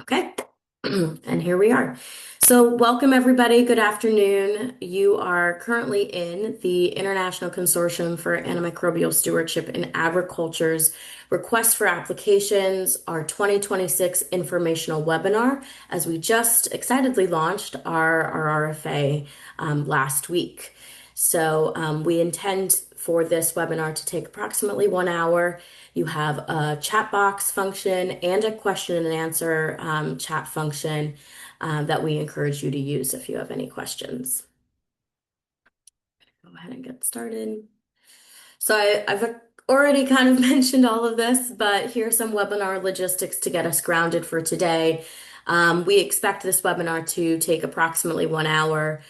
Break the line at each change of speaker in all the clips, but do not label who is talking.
Okay, and here we are. So, welcome everybody. Good afternoon. You are currently in the International Consortium for Antimicrobial Stewardship in Agriculture's Request for Applications, our 2026 informational webinar, as we just excitedly launched our RFA last week. So, we intend for this webinar to take approximately 1 hour. You have a chat box function and a question and answer chat function that we encourage you to use if you have any questions. Go ahead and get started. So I've already kind of mentioned all of this, but here's some webinar logistics to get us grounded for today. We expect this webinar to take approximately 1 hour.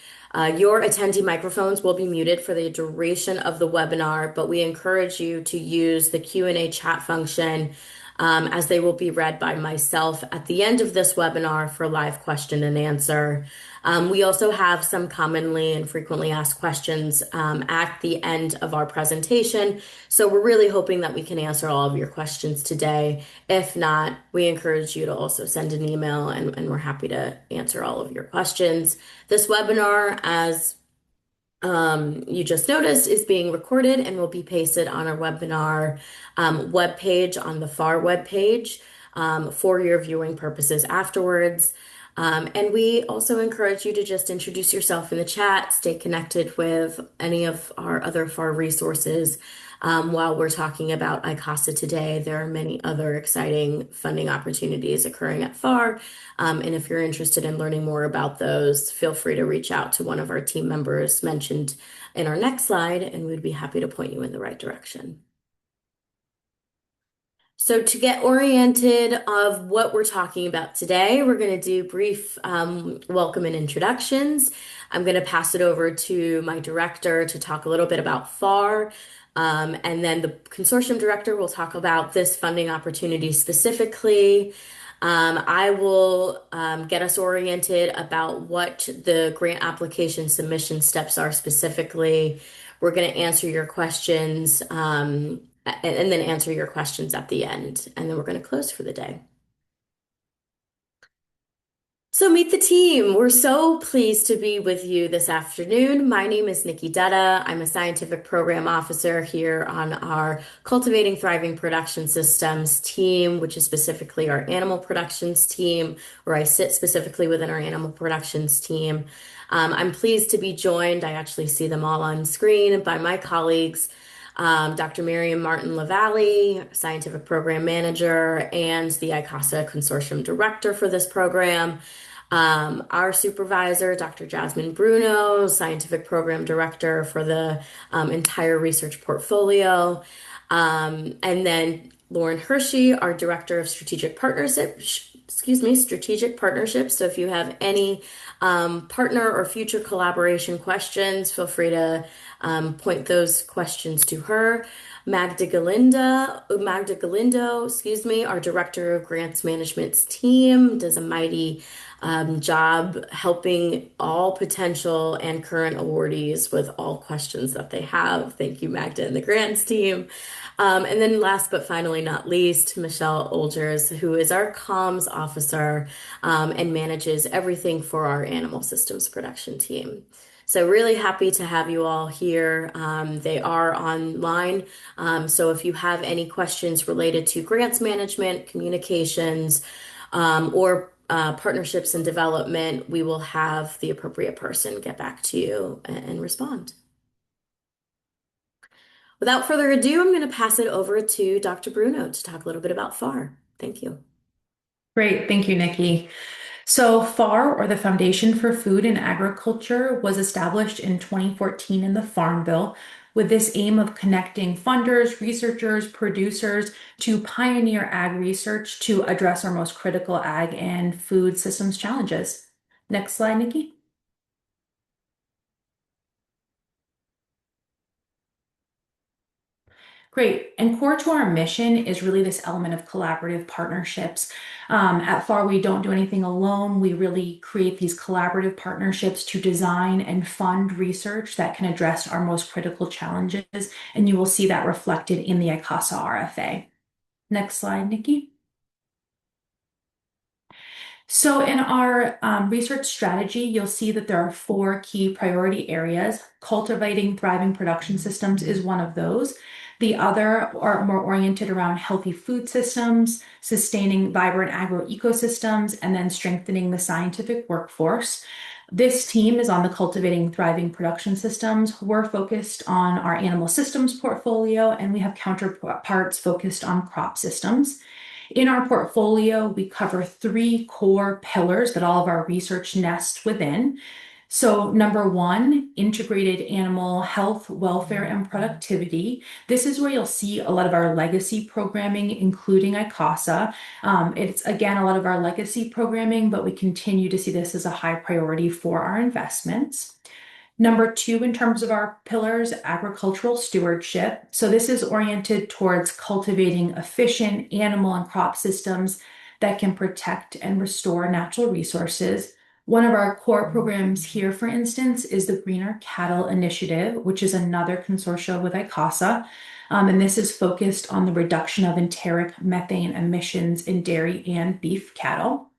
Your attendee microphones will be muted for the duration of the webinar, but we encourage you to use the Q&A chat function as they will be read by myself at the end of this webinar for live question and answer. We also have some commonly and frequently asked questions at the end of our presentation. So we're really hoping that we can answer all of your questions today. If not, we encourage you to also send an email and we're happy to answer all of your questions. This webinar, as you just noticed, is being recorded and will be pasted on our webinar webpage on the FAR webpage for your viewing purposes afterwards. And we also encourage you to just introduce yourself in the chat, stay connected with any of our other FAR resources. While we're talking about ICASA today, there are many other exciting funding opportunities occurring at FAR. And if you're interested in learning more about those, feel free to reach out to one of our team members mentioned in our next slide, and we'd be happy to point you in the right direction. So to get oriented of what we're talking about today, we're going to do brief welcome and introductions. I'm going to pass it over to my director to talk a little bit about FAR. And then the consortium director will talk about this funding opportunity specifically. I will get us oriented about what the grant application submission steps are specifically. We're going to answer your questions and then answer your questions at the end. And then we're going to close for the day. So meet the team. We're so pleased to be with you this afternoon. My name is Nikki Dutta. I'm a scientific program officer here on our Cultivating Thriving Production Systems team, which is specifically our animal productions team, where I sit specifically within our animal productions team. I'm pleased to be joined, I actually see them all on screen, by my colleagues, Dr. Miriam Martin Lavallee, Scientific Program Manager, and the ICASA Consortium Director for this program. Our supervisor, Dr. Jasmine Bruno, Scientific Program Director for the entire research portfolio. And then Lauren Hershey, our Director of Strategic Partnerships. Strategic Partnerships. So if you have any partner or future collaboration questions, feel free to point those questions to her. Magda Galindo, our Director of Grants Management's team, does a mighty job helping all potential and current awardees with all questions that they have. Thank you, Magda and the grants team. And then last but finally not least, Michelle Olgers, who is our comms officer and manages everything for our animal systems production team. So really happy to have you all here. They are online. So if you have any questions related to grants management, communications, or partnerships and development, we will have the appropriate person get back to you and respond. Without further ado, I'm going to pass it over to Dr. Bruno to talk a little bit about FAR. Thank you.
Great. Thank you, Nikki. So FAR, or the Foundation for Food and Agriculture, was established in 2014 in the Farm Bill with this aim of connecting funders, researchers, producers to pioneer ag research to address our most critical ag and food systems challenges. Next slide, Nikki. Great. And core to our mission is really this element of collaborative partnerships. At FAR, we don't do anything alone. We really create these collaborative partnerships to design and fund research that can address our most critical challenges. And you will see that reflected in the ICASA RFA. Next slide, Nikki. So in our research strategy, you'll see that there are four key priority areas. Cultivating thriving production systems is one of those. The other are more oriented around healthy food systems, sustaining vibrant agroecosystems, and then strengthening the scientific workforce. This team is on the cultivating thriving production systems. We're focused on our animal systems portfolio, and we have counterparts focused on crop systems. In our portfolio, we cover three core pillars that all of our research nests within. So, number one, integrated animal health, welfare, and productivity. This is where you'll see a lot of our legacy programming, including ICASA. It's again a lot of our legacy programming, but we continue to see this as a high priority for our investments. Number two, in terms of our pillars, agricultural stewardship. So this is oriented towards cultivating efficient animal and crop systems that can protect and restore natural resources. One of our core programs here, for instance, is the Greener Cattle Initiative, which is another consortium with ICASA. And this is focused on the reduction of enteric methane emissions in dairy and beef cattle.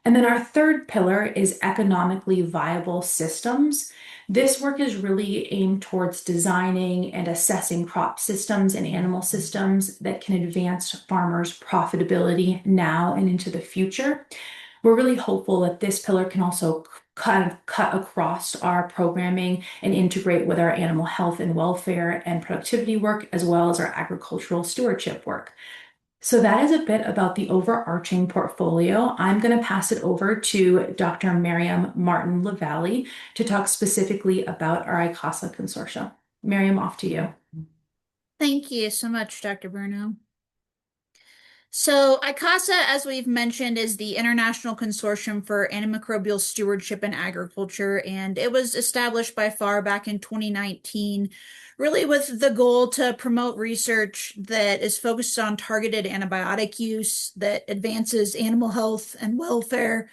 And then our third pillar is economically viable systems. This work is really aimed towards designing and assessing crop systems and animal systems that can advance farmers' profitability now and into the future. We're really hopeful that this pillar can also kind of cut across our programming and integrate with our animal health and welfare and productivity work, as well as our agricultural stewardship work. So that is a bit about the overarching portfolio. I'm going to pass it over to Dr. Miriam Martin Lavalley to talk specifically about our ICASA consortium. Miriam, off to you.
Thank you so much, Dr. Bruno. So ICASA, as we've mentioned, is the International Consortium for Antimicrobial Stewardship in Agriculture, and it was established by FAR back in 2019, really with the goal to promote research that is focused on targeted antibiotic use that advances animal health and welfare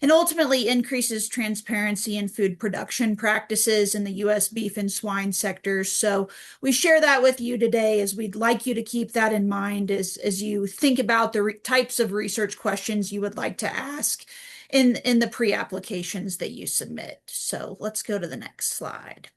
and ultimately increases transparency in food production practices in the U.S. beef and swine sectors. So we share that with you today as we'd like you to keep that in mind as you think about the types of research questions you would like to ask in the pre-applications that you submit. So let's go to the next slide.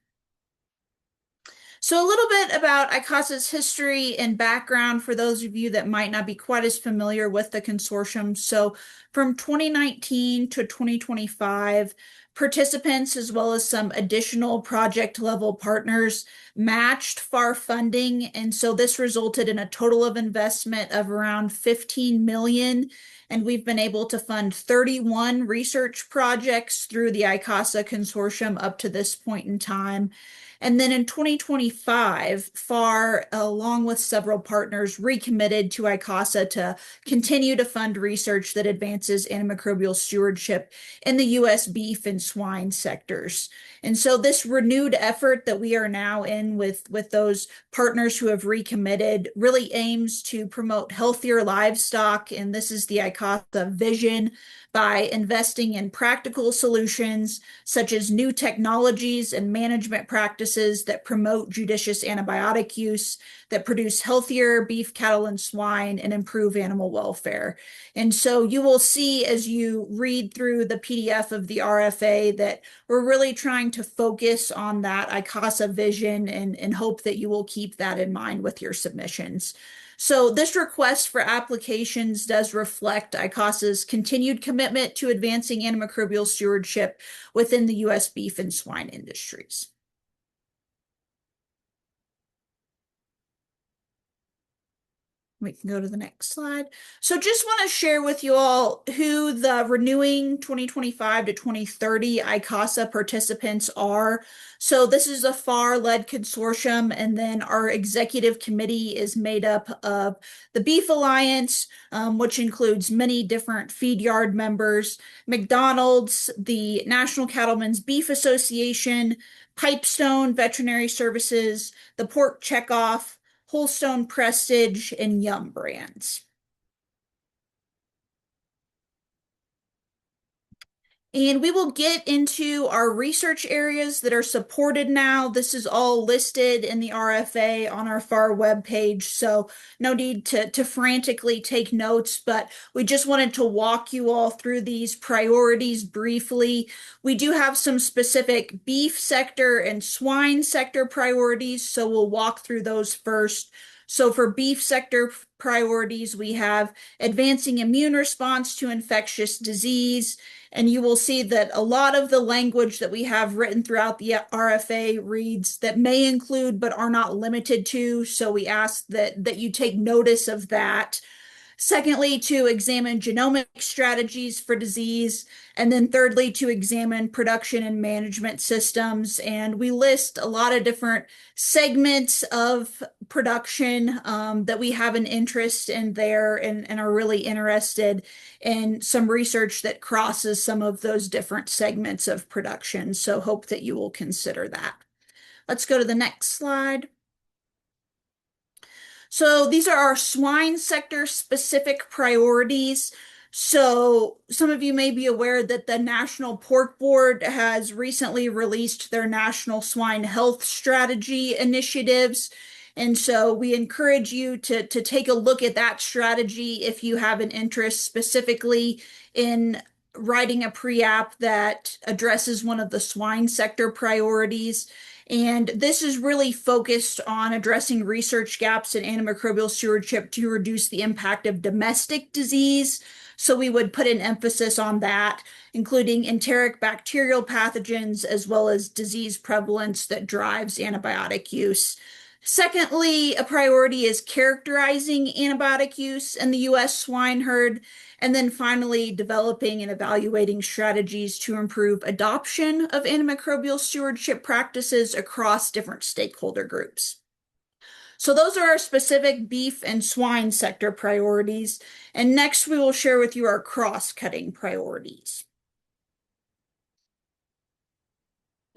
So a little bit about ICASA's history and background for those of you that might not be quite as familiar with the consortium. So from 2019 to 2025, participants as well as some additional project level partners matched FAR funding. And so this resulted in a total of investment of around 15 million. And we've been able to fund 31 research projects through the ICASA consortium up to this point in time. And then in 2025, FAR, along with several partners, recommitted to ICASA to continue to fund research that advances antimicrobial stewardship in the U.S. beef and swine sectors. And so this renewed effort that we are now in with those partners who have recommitted really aims to promote healthier livestock. And this is the ICASA vision by investing in practical solutions such as new technologies and management practices that promote judicious antibiotic use, that produce healthier beef, cattle, and swine, and improve animal welfare. And so you will see as you read through the PDF of the RFA that we're really trying to focus on that ICASA vision and hope that you will keep that in mind with your submissions. So this request for applications does reflect ICASA's continued commitment to advancing antimicrobial stewardship within the U.S. beef and swine industries. We can go to the next slide. So just want to share with you all who the renewing 2025 to 2030 ICASA participants are. So this is a FAR-led consortium, and then our executive committee is made up of the Beef Alliance, which includes many different feed yard members, McDonald's, the National Cattlemen's Beef Association, Pipestone Veterinary Services, the Pork Checkoff, Holstone Prestige, and Yum Brands. And we will get into our research areas that are supported now. This is all listed in the RFA on our FAR webpage, so no need to frantically take notes, but we just wanted to walk you all through these priorities briefly. We do have some specific beef sector and swine sector priorities, so we'll walk through those first. So for beef sector priorities, we have advancing immune response to infectious disease, and you will see that a lot of the language that we have written throughout the RFA reads that may include but are not limited to. So we ask that you take notice of that. Secondly, to examine genomic strategies for disease. And then thirdly, to examine production and management systems. And we list a lot of different segments of production that we have an interest in there and are really interested in some research that crosses some of those different segments of production. So hope that you will consider that. Let's go to the next slide. So these are our swine sector specific priorities. So some of you may be aware that the National Pork Board has recently released their National Swine Health Strategy initiatives. And so we encourage you to take a look at that strategy if you have an interest specifically in writing a pre-app that addresses one of the swine sector priorities. And this is really focused on addressing research gaps in antimicrobial stewardship to reduce the impact of domestic disease. So we would put an emphasis on that, including enteric bacterial pathogens, as well as disease prevalence that drives antibiotic use. Secondly, a priority is characterizing antibiotic use in the U.S. swine herd. And then finally, developing and evaluating strategies to improve adoption of antimicrobial stewardship practices across different stakeholder groups. So those are our specific beef and swine sector priorities. And next, we will share with you our cross-cutting priorities.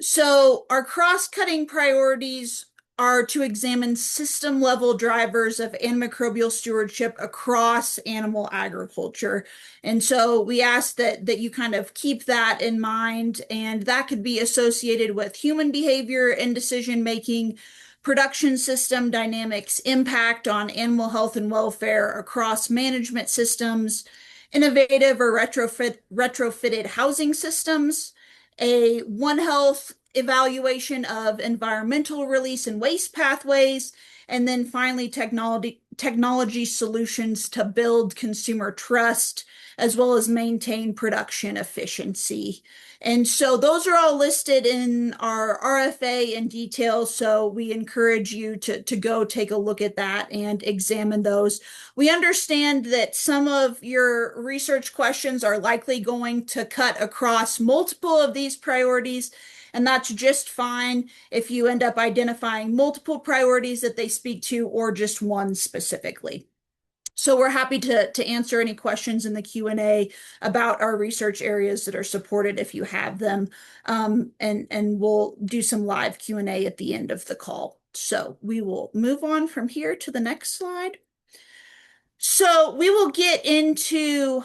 So our cross-cutting priorities are to examine system-level drivers of antimicrobial stewardship across animal agriculture. And so we ask that you kind of keep that in mind, and that could be associated with human behavior and decision-making, production system dynamics, impact on animal health and welfare across management systems, innovative or retrofitted housing systems, a One Health evaluation of environmental release and waste pathways, and then finally technology solutions to build consumer trust as well as maintain production efficiency. And so those are all listed in our RFA in detail. So we encourage you to go take a look at that and examine those. We understand that some of your research questions are likely going to cut across multiple of these priorities, and that's just fine if you end up identifying multiple priorities that they speak to or just one specifically. So we're happy to answer any questions in the Q&A about our research areas that are supported if you have them. And we'll do some live Q&A at the end of the call. So we will move on from here to the next slide. So we will get into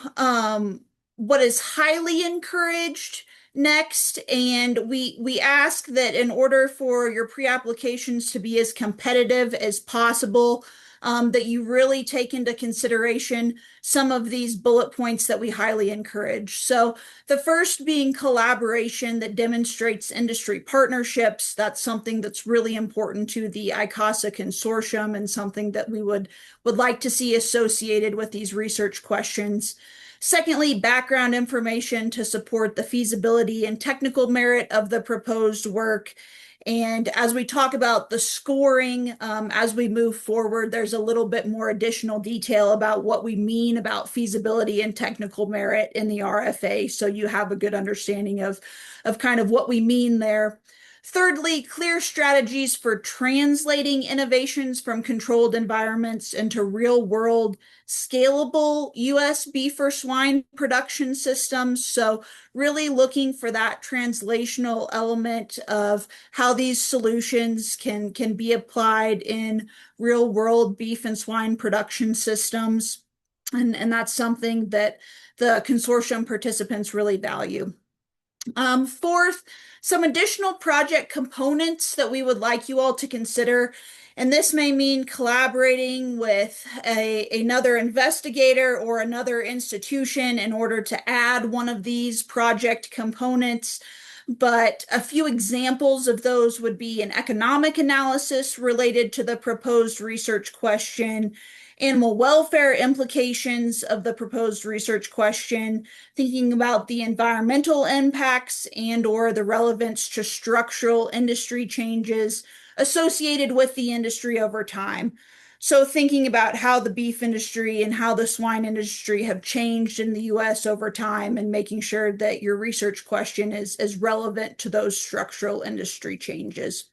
what is highly encouraged next, and we ask that in order for your pre-applications to be as competitive as possible, that you really take into consideration some of these bullet points that we highly encourage. So the first being collaboration that demonstrates industry partnerships. That's something that's really important to the ICASA consortium and something that we would like to see associated with these research questions. Secondly, background information to support the feasibility and technical merit of the proposed work. And as we talk about the scoring, as we move forward, there's a little bit more additional detail about what we mean about feasibility and technical merit in the RFA, so you have a good understanding of kind of what we mean there. Thirdly, clear strategies for translating innovations from controlled environments into real-world scalable U.S. beef or swine production systems. So really looking for that translational element of how these solutions can be applied in real-world beef and swine production systems. And that's something that the consortium participants really value. Fourth, some additional project components that we would like you all to consider. And this may mean collaborating with another investigator or another institution in order to add one of these project components. But a few examples of those would be an economic analysis related to the proposed research question, animal welfare implications of the proposed research question, thinking about the environmental impacts and or the relevance to structural industry changes associated with the industry over time. So thinking about how the beef industry and how the swine industry have changed in the US over time and making sure that your research question is relevant to those structural industry changes.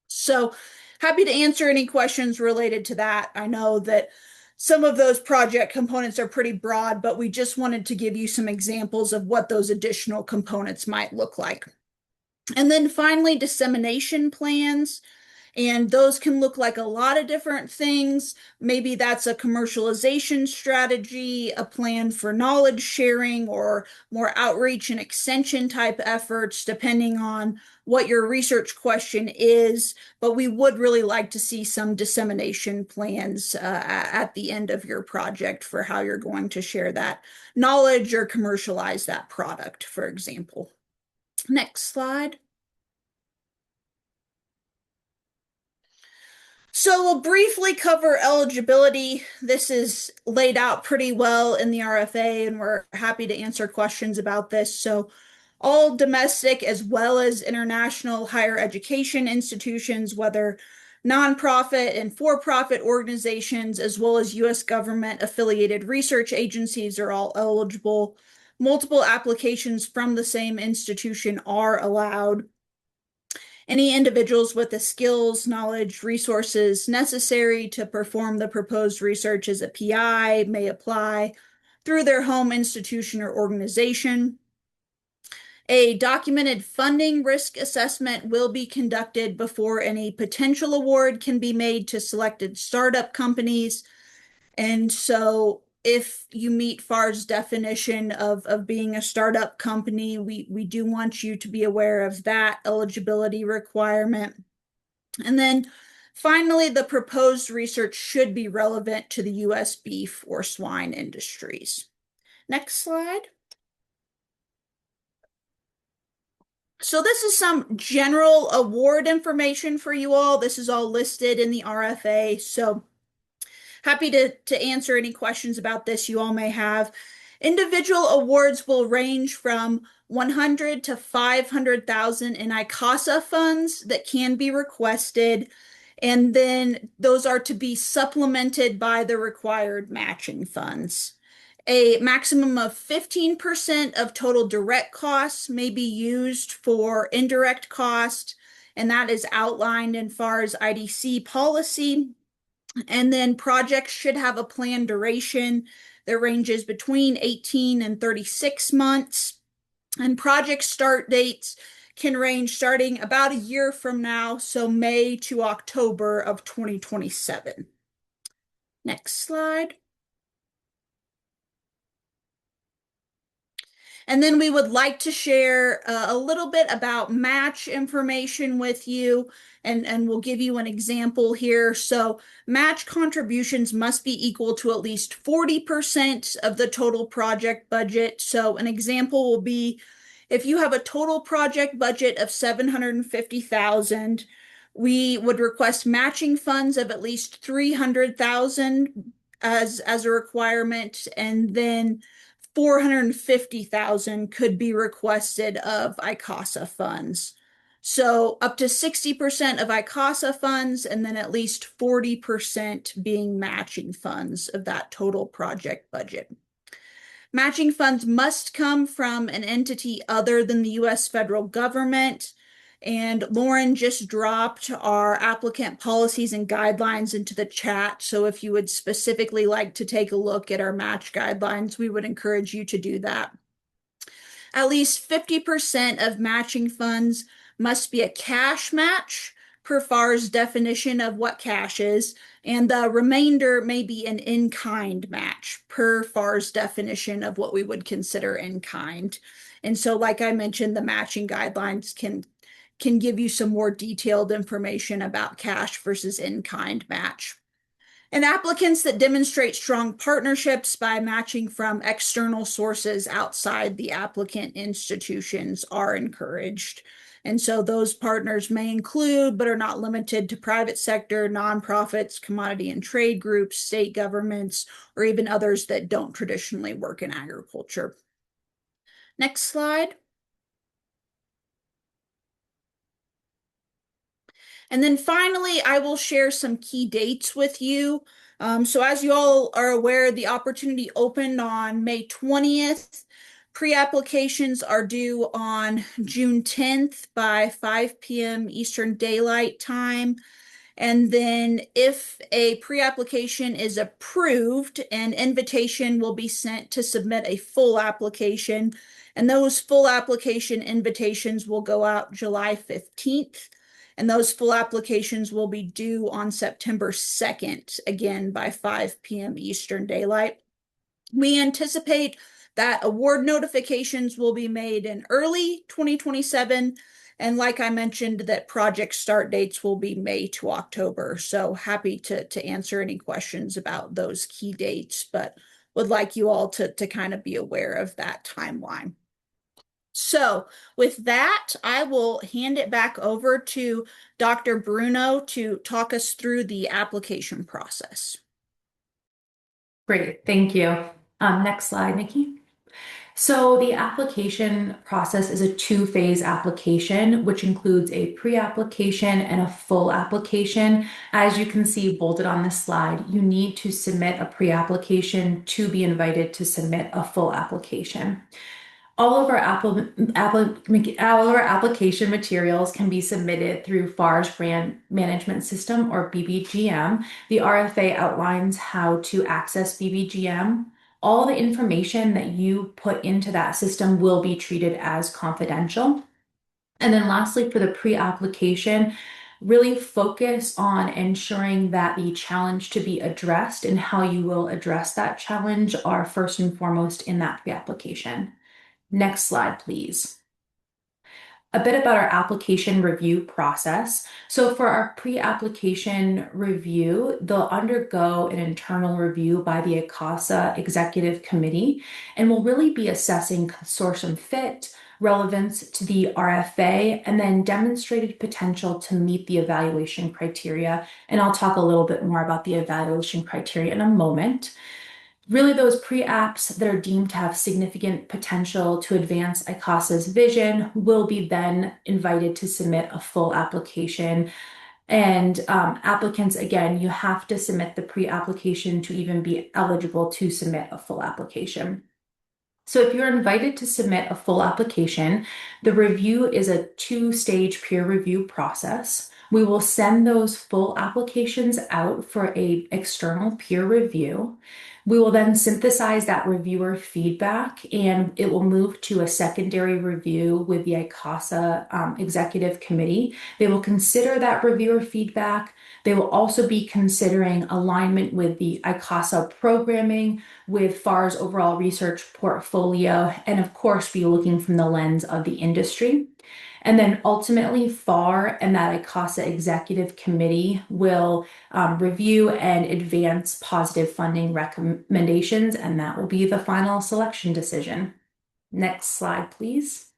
So happy to answer any questions related to that. I know that some of those project components are pretty broad, but we just wanted to give you some examples of what those additional components might look like. And then finally, dissemination plans. And those can look like a lot of different things. Maybe that's a commercialization strategy, a plan for knowledge sharing, or more outreach and extension type efforts, depending on what your research question is. But we would really like to see some dissemination plans at the end of your project for how you're going to share that knowledge or commercialize that product, for example. Next slide. So we'll briefly cover eligibility. This is laid out pretty well in the RFA, and we're happy to answer questions about this. So all domestic as well as international higher education institutions, whether nonprofit and for-profit organizations, as well as U.S. government affiliated research agencies are all eligible. Multiple applications from the same institution are allowed. Any individuals with the skills, knowledge, resources necessary to perform the proposed research as a PI may apply through their home institution or organization. A documented funding risk assessment will be conducted before any potential award can be made to selected startup companies. And so if you meet FAR's definition of being a startup company, we do want you to be aware of that eligibility requirement. And then finally, the proposed research should be relevant to the US beef or swine industries. Next slide. So this is some general award information for you all. This is all listed in the RFA. So happy to answer any questions about this you all may have. Individual awards will range from 100 to 500,000 in ICASA funds that can be requested, and then those are to be supplemented by the required matching funds. A maximum of 15% of total direct costs may be used for indirect cost, and that is outlined in FAR's IDC policy. And then projects should have a planned duration that ranges between 18 and 36 months. And project start dates can range starting about a year from now, so May to October of 2027. Next slide. And then we would like to share a little bit about match information with you, and we'll give you an example here. So match contributions must be equal to at least 40% of the total project budget. So an example will be if you have a total project budget of $750,000, we would request matching funds of at least $300,000 as a requirement, and then $450,000 could be requested of ICASA funds. So up to 60% of ICASA funds, and then at least 40% being matching funds of that total project budget. Matching funds must come from an entity other than the US federal government. And Lauren just dropped our applicant policies and guidelines into the chat. So if you would specifically like to take a look at our match guidelines, we would encourage you to do that. At least 50% of matching funds must be a cash match per FAR's definition of what cash is, and the remainder may be an in-kind match per FAR's definition of what we would consider in-kind. And so, like I mentioned, the matching guidelines can give you some more detailed information about cash versus in-kind match. And applicants that demonstrate strong partnerships by matching from external sources outside the applicant institutions are encouraged. And so those partners may include, but are not limited to, private sector, nonprofits, commodity and trade groups, state governments, or even others that don't traditionally work in agriculture. Next slide. And then finally, I will share some key dates with you. So as you all are aware, the opportunity opened on May 20th. Pre-applications are due on June 10th by 5 p.m. Eastern Daylight Time. And then if a pre-application is approved, an invitation will be sent to submit a full application. And those full application invitations will go out July 15th. And those full applications will be due on September 2nd, again by 5 p.m. Eastern Daylight. We anticipate that award notifications will be made in early 2027. And like I mentioned, that project start dates will be May to October. So happy to answer any questions about those key dates, but would like you all to kind of be aware of that timeline. So with that, I will hand it back over to Dr. Bruno to talk us through the application process.
Great, thank you. Next slide, Nikki. So the application process is a two-phase application, which includes a pre-application and a full application. As you can see bolded on this slide, you need to submit a pre-application to be invited to submit a full application. All of our application materials can be submitted through FAR's Grant Management System, or BBGM. The RFA outlines how to access BBGM. All the information that you put into that system will be treated as confidential. And then lastly, for the pre-application, really focus on ensuring that the challenge to be addressed and how you will address that challenge are first and foremost in that pre-application. Next slide, please. A bit about our application review process. So for our pre-application review, they'll undergo an internal review by the ICASA Executive Committee, and we'll really be assessing consortium fit, relevance to the RFA, and then demonstrated potential to meet the evaluation criteria. And I'll talk a little bit more about the evaluation criteria in a moment. Really, those pre-apps that are deemed to have significant potential to advance ICASA's vision will be then invited to submit a full application. And applicants, again, you have to submit the pre-application to even be eligible to submit a full application. So if you're invited to submit a full application, the review is a two-stage peer review process. We will send those full applications out for an external peer review. We will then synthesize that reviewer feedback, and it will move to a secondary review with the ICASA Executive Committee. They will consider that reviewer feedback. They will also be considering alignment with the ICASA programming, with FAR's overall research portfolio, and of course be looking from the lens of the industry. And then ultimately, FAR and that ICASA Executive Committee will review and advance positive funding recommendations, and that will be the final selection decision. Next slide, please.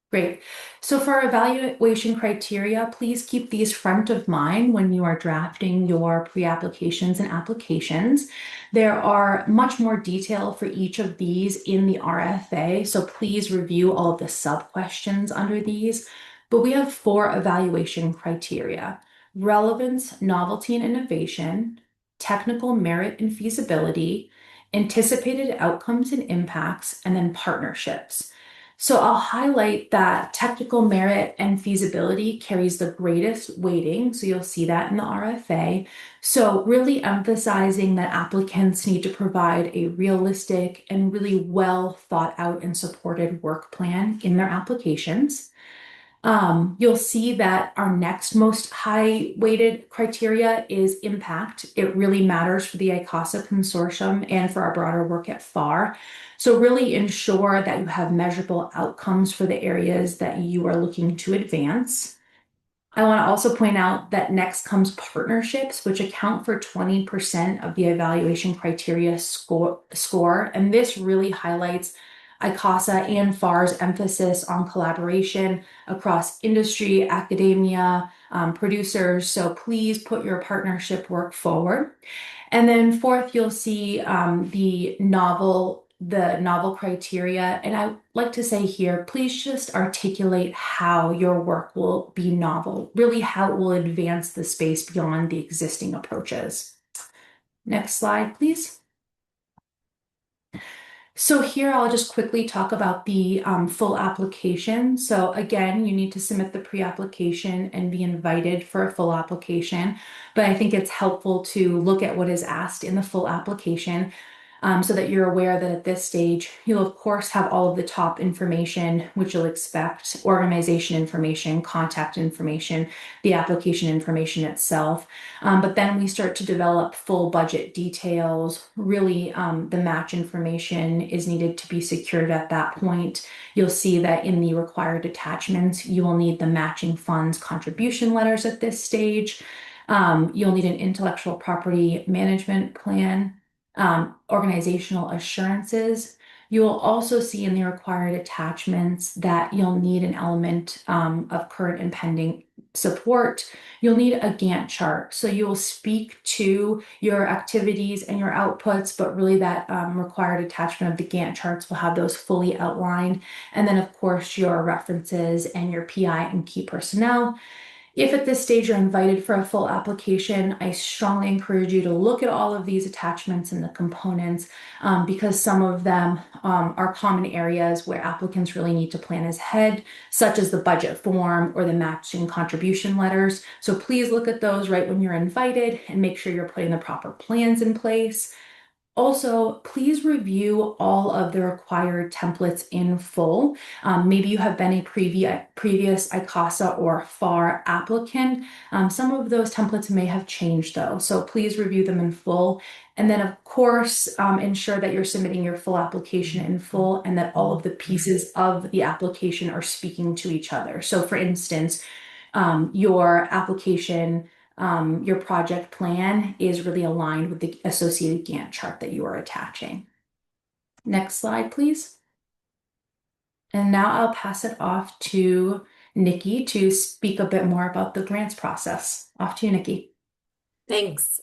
Great. So for our evaluation criteria, please keep these front of mind when you are drafting your pre-applications and applications. There are much more detail for each of these in the RFA, so please review all of the sub-questions under these. But we have 4 evaluation criteria: relevance, novelty, and innovation, technical merit and feasibility, anticipated outcomes and impacts, and then partnerships. So I'll highlight that technical merit and feasibility carries the greatest weighting. So you'll see that in the RFA. So really emphasizing that applicants need to provide a realistic and really well thought out and supported work plan in their applications. You'll see that our next most high weighted criteria is impact. It really matters for the ICASA consortium and for our broader work at FAR. So really ensure that you have measurable outcomes for the areas that you are looking to advance. I want to also point out that next comes partnerships, which account for 20% of the evaluation criteria score. And this really highlights ICASA and FAR's emphasis on collaboration across industry, academia, producers. So please put your partnership work forward. And then fourth, you'll see the novel criteria. And I like to say here, please just articulate how your work will be novel, really how it will advance the space beyond the existing approaches. Next slide, please. So here I'll just quickly talk about the full application. So again, you need to submit the pre-application and be invited for a full application. But I think it's helpful to look at what is asked in the full application so that you're aware that at this stage, you'll of course have all of the top information, which you'll expect: organization information, contact information, the application information itself. But then we start to develop full budget details. Really, the match information is needed to be secured at that point. You'll see that in the required attachments, you will need the matching funds contribution letters at this stage. You'll need an intellectual property management plan, organizational assurances. You will also see in the required attachments that you'll need an element of current and pending support. You'll need a Gantt chart. So you will speak to your activities and your outputs, but really that required attachment of the Gantt charts will have those fully outlined. And then of course your references and your PI and key personnel. If at this stage you're invited for a full application, I strongly encourage you to look at all of these attachments and the components because some of them are common areas where applicants really need to plan ahead, such as the budget form or the matching contribution letters. So please look at those right when you're invited and make sure you're putting the proper plans in place. Also, please review all of the required templates in full. Maybe you have been a previous ICASA or FAR applicant. Some of those templates may have changed though, so please review them in full. And then of course, ensure that you're submitting your full application in full and that all of the pieces of the application are speaking to each other. So for instance, your application, your project plan is really aligned with the associated Gantt chart that you are attaching. Next slide, please. And now I'll pass it off to Nikki to speak a bit more about the grants process. Off to you, Nikki.
Thanks.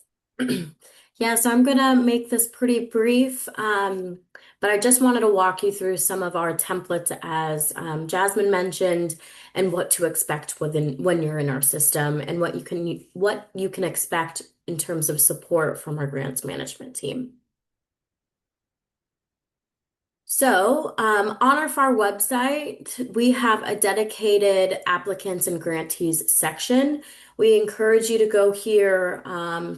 Yeah, so I'm gonna make this pretty brief, but I just wanted to walk you through some of our templates as Jasmine mentioned, and what to expect when you're in our system, and what you can expect in terms of support from our grants management team. So, on our FAR website, we have a dedicated applicants and grantees section. We encourage you to go here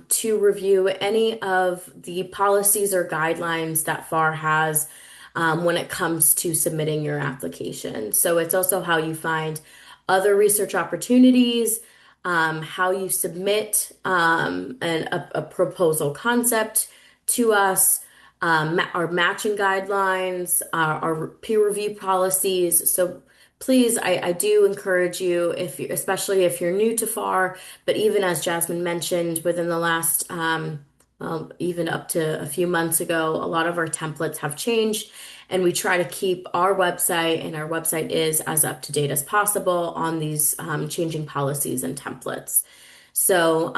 to review any of the policies or guidelines that FAR has when it comes to submitting your application. So it's also how you find other research opportunities, how you submit a proposal concept to us, our matching guidelines, our peer review policies. So please, I do encourage you, especially if you're new to FAR, but even as Jasmine mentioned, within the last, well, even up to a few months ago, a lot of our templates have changed, and we try to keep our website, and our website is as up to date as possible on these changing policies and templates. So,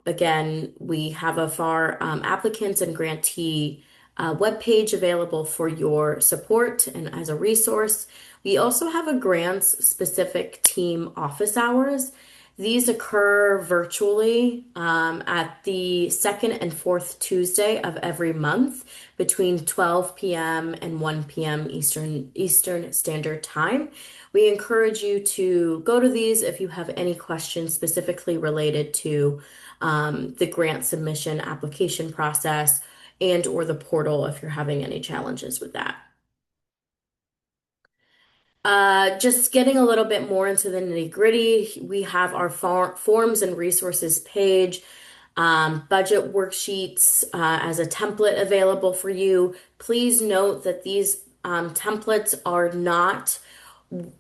again, we have a FAR applicants and grantee webpage available for your support and as a resource. We also have a grants specific team office hours. These occur virtually at the second and fourth Tuesday of every month between 12 p.m. and 1 p.m. Eastern Standard Time. We encourage you to go to these if you have any questions specifically related to the grant submission application process and or the portal if you're having any challenges with that. Just getting a little bit more into the nitty-gritty, we have our forms and resources page, budget worksheets as a template available for you. Please note that these templates are not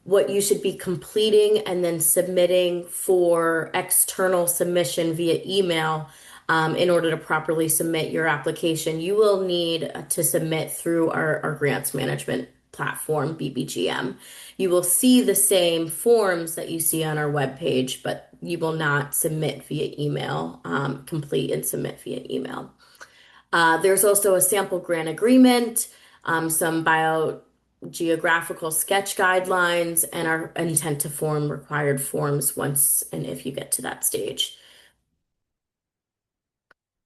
what you should be completing and then submitting for external submission via email. In order to properly submit your application, you will need to submit through our grants management platform, BBGM. You will see the same forms that you see on our webpage, but you will not submit via email, complete and submit via email. There's also a sample grant agreement, some biogeographical sketch guidelines, and our intent to form required forms once and if you get to that stage.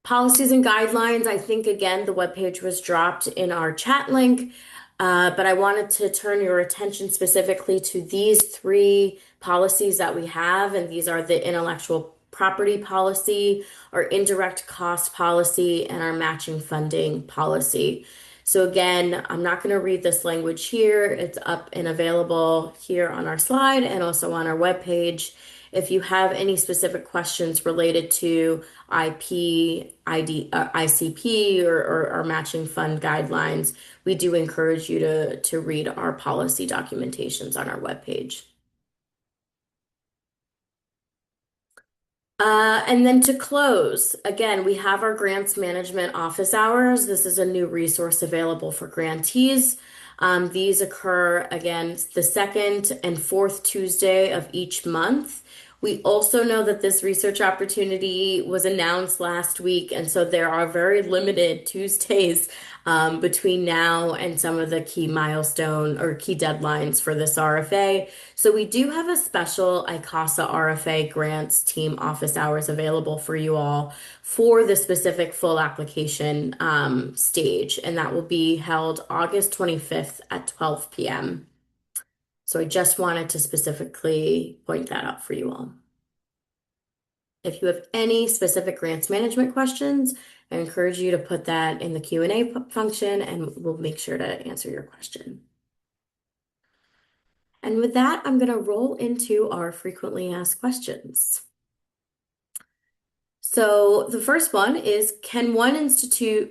Policies and guidelines, I think again, the webpage was dropped in our chat link, but I wanted to turn your attention specifically to these three policies that we have, and these are the intellectual property policy, our indirect cost policy, and our matching funding policy. So again, I'm not going to read this language here. It's up and available here on our slide and also on our webpage. If you have any specific questions related to IP, ICP, or matching fund guidelines, we do encourage you to read our policy documentations on our webpage. And then to close, again, we have our grants management office hours. This is a new resource available for grantees. These occur again the second and fourth Tuesday of each month. We also know that this research opportunity was announced last week, and so there are very limited Tuesdays between now and some of the key milestone or key deadlines for this RFA. So we do have a special ICASA RFA grants team office hours available for you all for the specific full application stage, and that will be held August 25th at 12 p.m. So I just wanted to specifically point that out for you all. If you have any specific grants management questions, I encourage you to put that in the Q&A function and we'll make sure to answer your question. And with that, I'm going to roll into our frequently asked questions. So the first one is, can one institution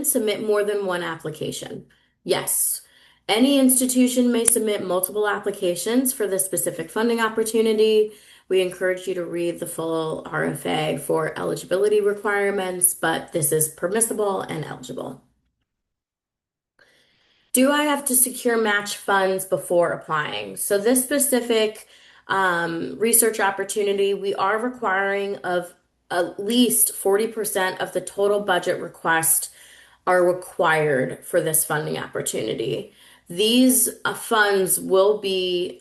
submit more than one application? Yes. Any institution may submit multiple applications for the specific funding opportunity. We encourage you to read the full RFA for eligibility requirements, but this is permissible and eligible. Do I have to secure match funds before applying? So this specific research opportunity, we are requiring of at least 40% of the total budget request are required for this funding opportunity. These funds will be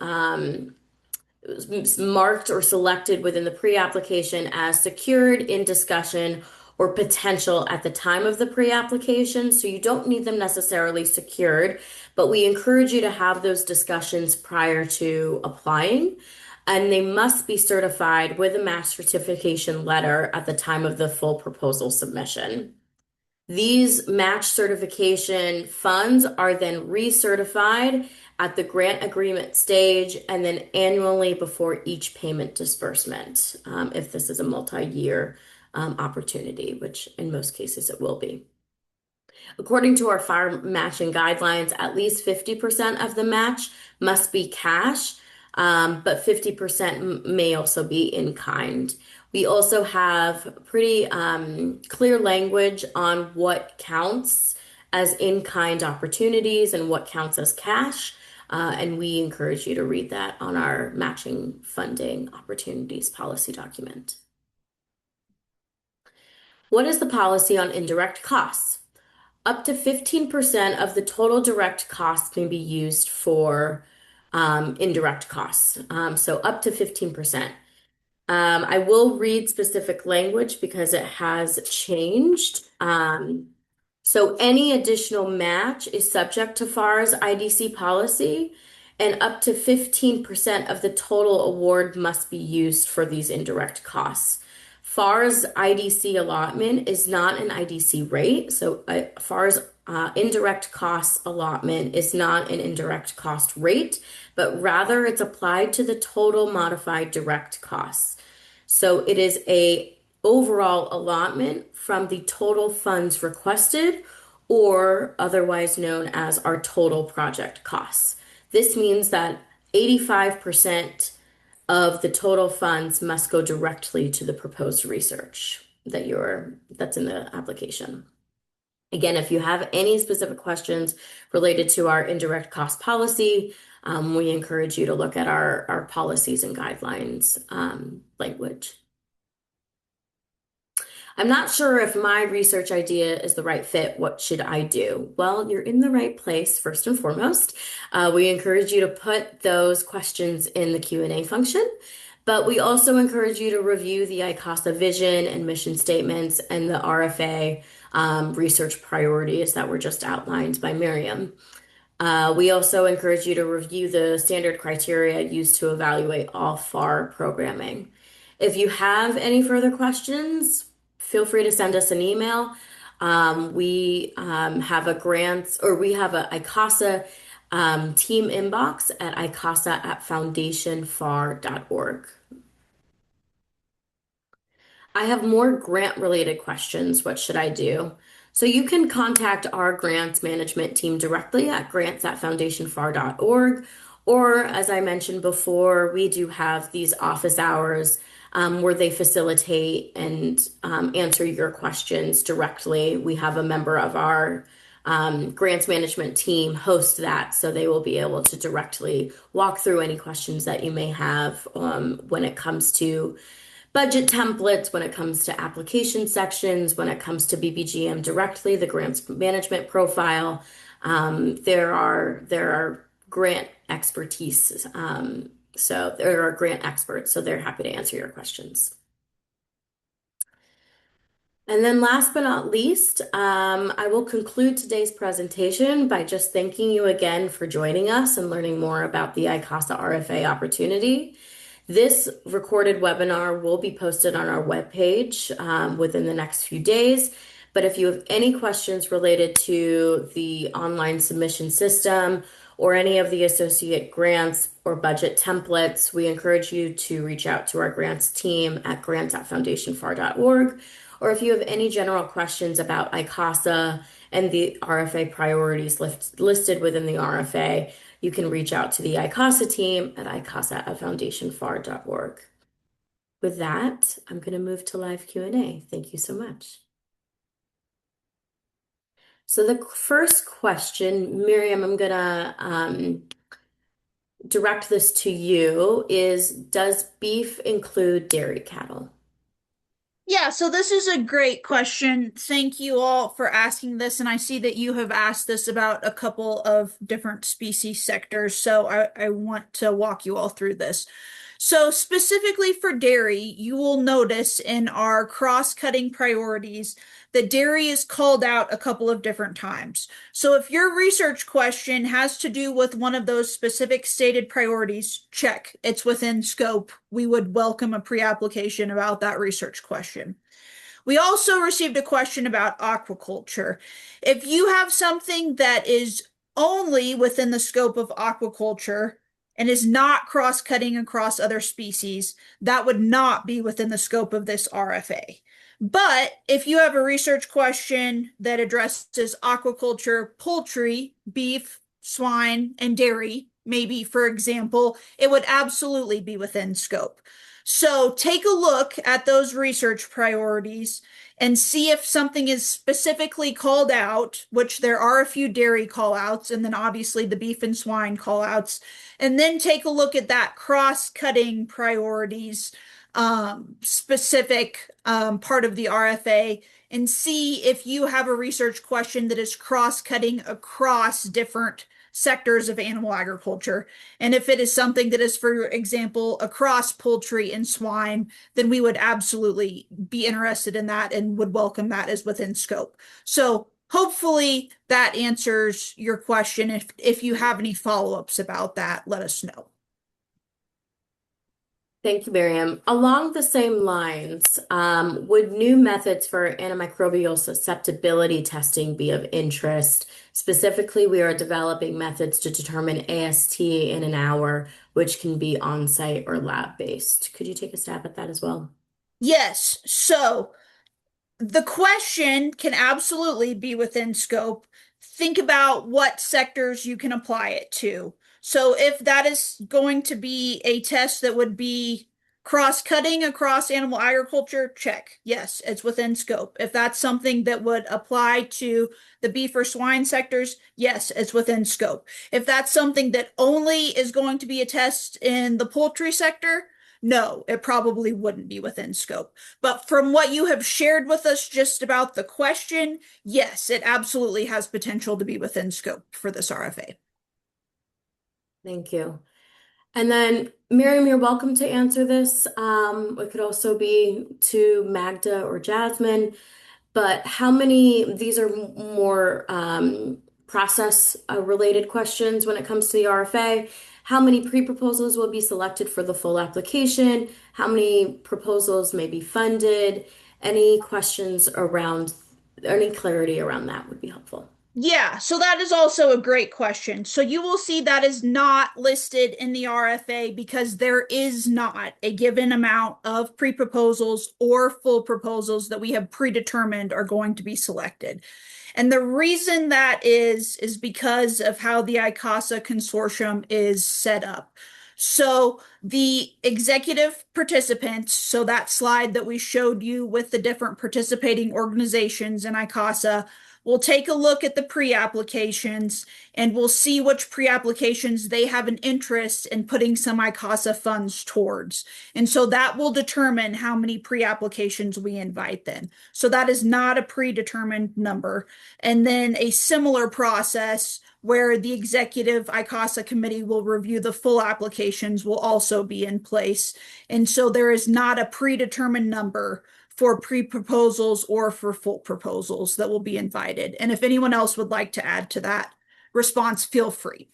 marked or selected within the pre-application as secured, in discussion, or potential at the time of the pre-application. So you don't need them necessarily secured, but we encourage you to have those discussions prior to applying. And they must be certified with a match certification letter at the time of the full proposal submission. These match certification funds are then recertified at the grant agreement stage and then annually before each payment disbursement, if this is a multi-year opportunity, which in most cases it will be. According to our fire matching guidelines, at least 50% of the match must be cash, but 50% may also be in kind. We also have pretty clear language on what counts as in-kind opportunities and what counts as cash. And we encourage you to read that on our matching funding opportunities policy document. What is the policy on indirect costs? Up to 15% of the total direct costs may be used for indirect costs. So up to 15%. I will read specific language because it has changed. So any additional match is subject to FAR's IDC policy, and up to 15% of the total award must be used for these indirect costs. FAR's IDC allotment is not an IDC rate. So FAR's indirect cost allotment is not an indirect cost rate, but rather it's applied to the total modified direct costs. So it is a overall allotment from the total funds requested, or otherwise known as our total project costs. This means that 85% of the total funds must go directly to the proposed research that's in the application. Again, if you have any specific questions related to our indirect cost policy, we encourage you to look at our policies and guidelines language. I'm not sure if my research idea is the right fit. What should I do? Well, you're in the right place, first and foremost. We encourage you to put those questions in the Q&A function, but we also encourage you to review the ICASA vision and mission statements and the RFA research priorities that were just outlined by Miriam. We also encourage you to review the standard criteria used to evaluate all FAR programming. If you have any further questions, feel free to send us an email. We have a ICASA team inbox at icasa@foundationfar.org. I have more grant related questions. What should I do? So you can contact our grants management team directly at grants@foundationfar.org. Or, as I mentioned before, we do have these office hours where they facilitate and answer your questions directly. We have a member of our grants management team host that, so they will be able to directly walk through any questions that you may have when it comes to budget templates, when it comes to application sections, when it comes to BBGM directly, the grants management profile. There are grant expertise. So there are grant experts, so they're happy to answer your questions. And then last but not least, I will conclude today's presentation by just thanking you again for joining us and learning more about the ICASA RFA opportunity. This recorded webinar will be posted on our webpage within the next few days. But if you have any questions related to the online submission system or any of the associate grants or budget templates, we encourage you to reach out to our grants team at grants@foundationfar.org. Or if you have any general questions about ICASA and the RFA priorities listed within the RFA, you can reach out to the ICASA team at icasa@foundationfar.org. With that, I'm going to move to live Q&A. Thank you so much. So the first question, Miriam, I'm going to direct this to you, is does beef include dairy cattle?
Yeah, so this is a great question. Thank you all for asking this. And I see that you have asked this about a couple of different species sectors. So I want to walk you all through this. So specifically for dairy, you will notice in our cross-cutting priorities that dairy is called out a couple of different times. So if your research question has to do with one of those specific stated priorities, check, it's within scope. We would welcome a pre-application about that research question. We also received a question about aquaculture. If you have something that is only within the scope of aquaculture and is not cross-cutting across other species, that would not be within the scope of this RFA. But if you have a research question that addresses aquaculture, poultry, beef, swine, and dairy, maybe, for example, it would absolutely be within scope. So take a look at those research priorities and see if something is specifically called out, which there are a few dairy call-outs, and then obviously the beef and swine call-outs, and then take a look at that cross-cutting priorities specific part of the RFA and see if you have a research question that is cross-cutting across different sectors of animal agriculture. And if it is something that is, for example, across poultry and swine, then we would absolutely be interested in that and would welcome that as within scope. So hopefully that answers your question. If you have any follow-ups about that, let us know.
Thank you, Miriam. Along the same lines, would new methods for antimicrobial susceptibility testing be of interest? Specifically, we are developing methods to determine AST in an hour, which can be on-site or lab-based. Could you take a stab at that as well?
Yes. So the question can absolutely be within scope. Think about what sectors you can apply it to. So, if that is going to be a test that would be cross-cutting across animal agriculture, check. Yes, it's within scope. If that's something that would apply to the beef or swine sectors, yes, it's within scope. If that's something that only is going to be a test in the poultry sector, no, it probably wouldn't be within scope. But from what you have shared with us just about the question, yes, it absolutely has potential to be within scope for this RFA.
Thank you. And then, Miriam, you're welcome to answer this. It could also be to Magda or Jasmine. But how many, these are more process related questions when it comes to the RFA. How many pre-proposals will be selected for the full application? How many proposals may be funded? Any questions around, any clarity around that would be helpful.
Yeah, so that is also a great question. So you will see that is not listed in the RFA because there is not a given amount of pre-proposals or full proposals that we have predetermined are going to be selected. And the reason that is because of how the ICASA consortium is set up. So the executive participants, so that slide that we showed you with the different participating organizations in ICASA, we'll take a look at the pre-applications and we'll see which pre-applications they have an interest in putting some ICASA funds towards. And so that will determine how many pre-applications we invite then. So that is not a predetermined number. And then a similar process where the executive ICASA committee will review the full applications will also be in place. And so there is not a predetermined number for pre-proposals or for full proposals that will be invited. And if anyone else would like to add to that response, feel free.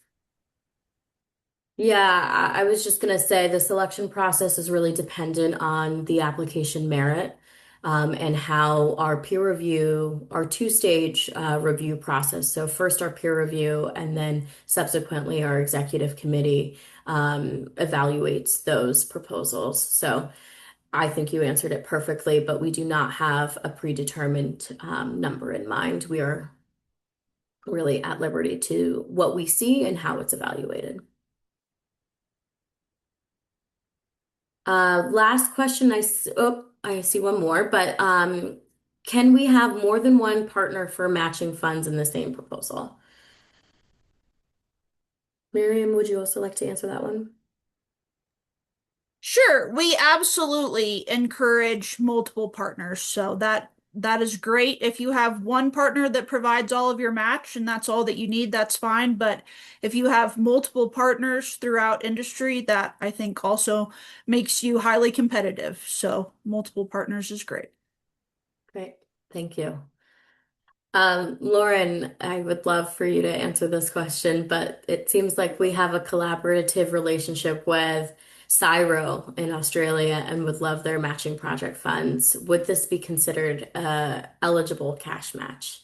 Yeah, I was just going to say the selection process is really dependent on the application merit and how our peer review, our two-stage review process. So first our peer review and then subsequently our executive committee evaluates those proposals. So I think you answered it perfectly, but we do not have a predetermined number in mind. We are really at liberty to what we see and how it's evaluated. Last question. I see one more, but can we have more than one partner for matching funds in the same proposal? Miriam, would you also like to answer that one?
Sure, we absolutely encourage multiple partners. So that is great. If you have one partner that provides all of your match and that's all that you need, that's fine. But if you have multiple partners throughout industry, that I think also makes you highly competitive. So multiple partners is great.
Great. Thank you. Lauren, I would love for you to answer this question, but it seems like we have a collaborative relationship with Cyro in Australia and would love their matching project funds. Would this be considered a eligible cash match?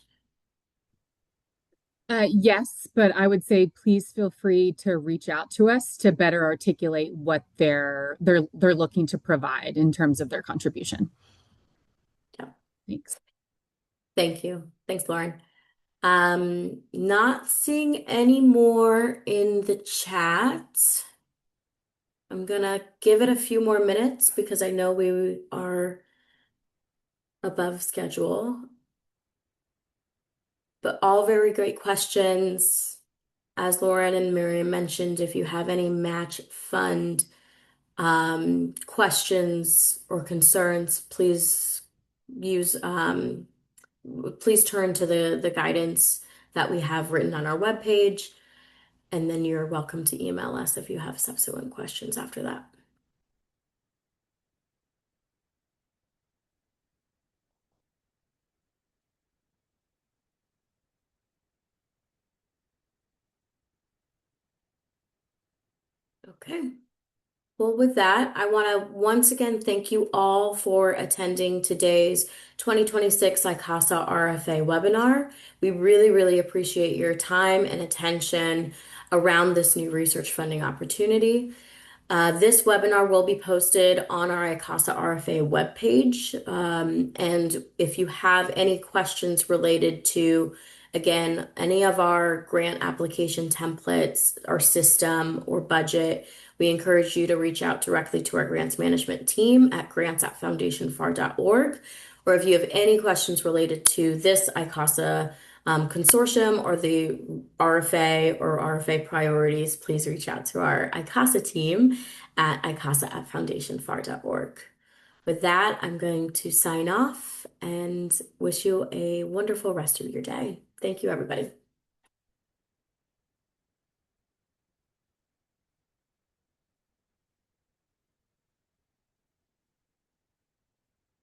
Yes, but I would say please feel free to reach out to us to better articulate what they're looking to provide in terms of their contribution.
Yeah.
Thanks.
Thank you. Thanks, Lauren. Not seeing any more in the chat. I'm gonna give it a few more minutes because I know we are above schedule, but all very great questions. As Lauren and Miriam mentioned, if you have any match fund questions or concerns, use please turn to the guidance that we have written on our webpage, and then you're welcome to email us if you have subsequent questions after that. Okay. Well, with that, I want to once again thank you all for attending today's 2026 ICASA RFA webinar. We really, really appreciate your time and attention around this new research funding opportunity. This webinar will be posted on our ICASA RFA webpage. And if you have any questions related to, again, any of our grant application templates, our system, or budget, we encourage you to reach out directly to our grants management team at grants@foundationfar.org. Or if you have any questions related to this ICASA consortium or the RFA or RFA priorities, please reach out to our ICASA team at ICASA@foundationfar.org. With that, I'm going to sign off and wish you a wonderful rest of your day. Thank you, everybody.